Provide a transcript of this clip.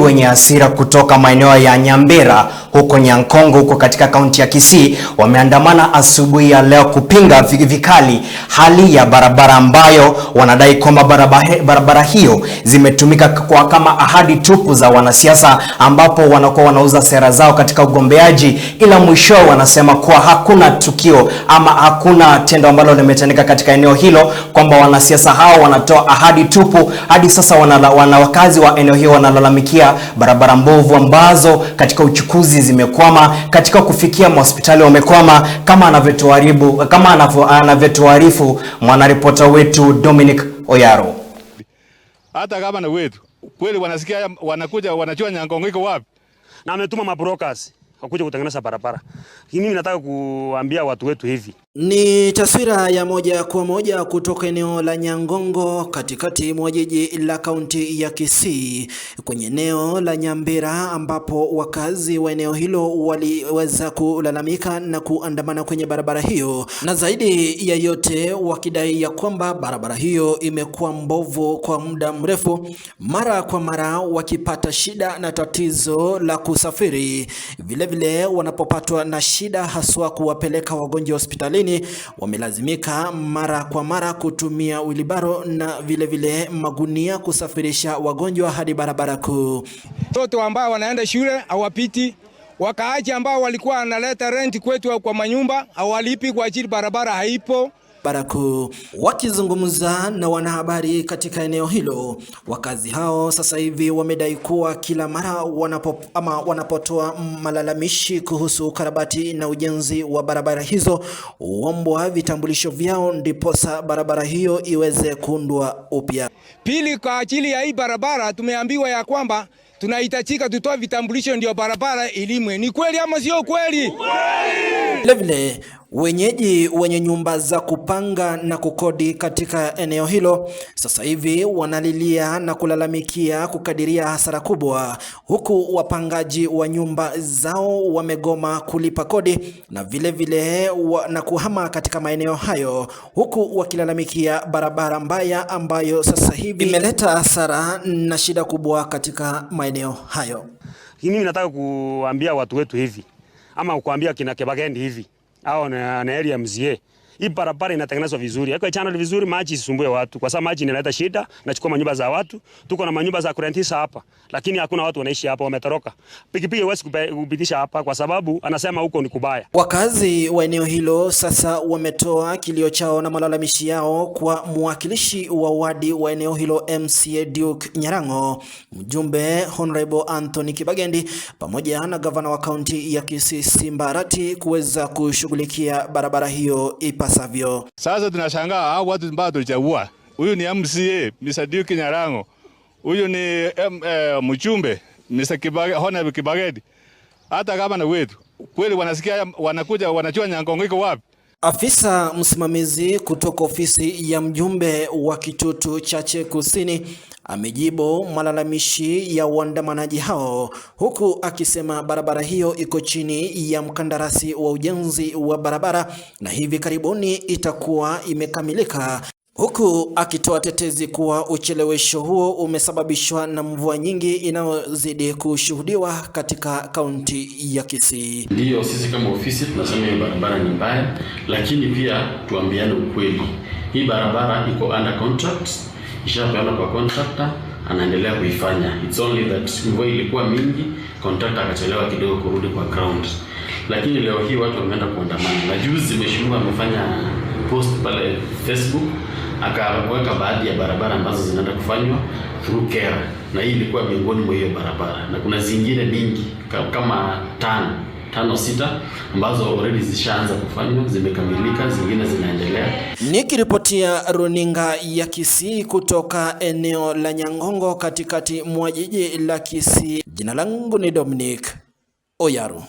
wenye hasira kutoka maeneo ya Nyambera huko Nyankongo huko katika kaunti ya Kisii wameandamana asubuhi ya leo kupinga vikali hali ya barabara ambayo wanadai kwamba barabara hiyo zimetumika kwa kama ahadi tupu za wanasiasa, ambapo wanakuwa wanauza sera zao katika ugombeaji, ila mwisho wanasema kuwa hakuna tukio ama hakuna tendo ambalo limetendeka katika eneo hilo, kwamba wanasiasa hao wanatoa ahadi tupu. Hadi sasa wakazi wa eneo hiyo wanalalamikia barabara mbovu ambazo katika uchukuzi zimekwama, katika kufikia hospitali wamekwama, kama anavyotuarifu mwanaripota wetu Dominic Oyaro. Hata gavana wetu kweli wanasikia, wanakuja wanachua Nyankongo iko wapi, na ametuma mabrokers wakuja kutengeneza barabara. Mimi nataka kuambia watu wetu hivi. Ni taswira ya moja kwa moja kutoka eneo la Nyangongo katikati mwa jiji la kaunti ya Kisii, kwenye eneo la Nyambera, ambapo wakazi wa eneo hilo waliweza kulalamika na kuandamana kwenye barabara hiyo, na zaidi ya yote wakidai ya kwamba barabara hiyo imekuwa mbovu kwa muda mrefu, mara kwa mara wakipata shida na tatizo la kusafiri. Vile wanapopatwa na shida haswa kuwapeleka wagonjwa hospitalini, wamelazimika mara kwa mara kutumia wilibaro na vile magunia kusafirisha wagonjwa hadi barabara kuu. Watoto ambao wanaenda shule hawapiti, wakaaji ambao walikuwa wanaleta rent kwetu kwa manyumba hawalipi kwa ajili barabara haipo. Baraku. Wakizungumza na wanahabari katika eneo hilo, wakazi hao sasa hivi wamedai kuwa kila mara wanapotoa malalamishi kuhusu ukarabati na ujenzi wa barabara hizo, huombwa vitambulisho vyao ndiposa barabara hiyo iweze kuundwa upya. Pili, kwa ajili ya hii barabara tumeambiwa ya kwamba tunahitajika tutoe vitambulisho ndio barabara ilimwe. Ni kweli ama sio kweli? Vile wenyeji wenye nyumba za kupanga na kukodi katika eneo hilo sasa hivi wanalilia na kulalamikia kukadiria hasara kubwa, huku wapangaji wa nyumba zao wamegoma kulipa kodi na vile na kuhama katika maeneo hayo, huku wakilalamikia barabara mbaya ambayo sasa hivi imeleta hasara na shida kubwa katika maeneo hayo. Mimi nataka kuambia watu wetu hivi, ama kuambia kina Kebagendi hivi au na area mzie, hii barabara inatengenezwa vizuri, yako channel vizuri, maji isisumbue watu, kwa sababu maji inaleta shida, nachukua manyumba za watu. Tuko na manyumba za kurentisa hapa, lakini hakuna watu wanaishi hapa, wametoroka. Pikipiki huwezi kupitisha hapa kwa sababu anasema huko ni kubaya. Wakazi wa eneo hilo sasa wametoa kilio chao na malalamishi yao kwa mwakilishi wa wadi wa eneo hilo MCA Duke Nyarango, mjumbe Honorable Anthony Kibagendi, pamoja na gavana wa kaunti ya Kisii Simba Arati kuweza kushughulikia barabara hiyo ipasavyo. Sasa tunashangaa hao watu ambao tulichagua. Huyu ni MCA Mr. Duke Nyarango, huyu ni mjumbe Mr. Honorable Kibagendi. Hata gavana wetu kweli wanasikia, wanakuja wanachua Nyankongo iko wapi. Afisa msimamizi kutoka ofisi ya mjumbe wa Kitutu Chache Kusini amejibu malalamishi ya waandamanaji hao, huku akisema barabara hiyo iko chini ya mkandarasi wa ujenzi wa barabara na hivi karibuni itakuwa imekamilika, huku akitoa tetezi kuwa uchelewesho huo umesababishwa na mvua nyingi inayozidi kushuhudiwa katika kaunti ya Kisii. Ndio sisi kama ofisi tunasema hii barabara ni mbaya, lakini pia tuambiane ukweli. Hii barabara iko under contract, ishapeana kwa contractor, anaendelea kuifanya. It's only that mvua ilikuwa mingi, contractor akachelewa kidogo kurudi kwa ground. Lakini leo hii watu wameenda kuandamana. Na juzi mheshimiwa amefanya post pale Facebook, akaweka baadhi ya barabara ambazo zinaenda kufanywa through care, na hii ilikuwa miongoni mwa hiyo barabara, na kuna zingine mingi kama tano sita ambazo already zishaanza kufanywa, zimekamilika, zingine zinaendelea. Nikiripotia runinga ya Kisii kutoka eneo la Nyangongo katikati mwa jiji la Kisii, jina langu ni Dominic Oyaro.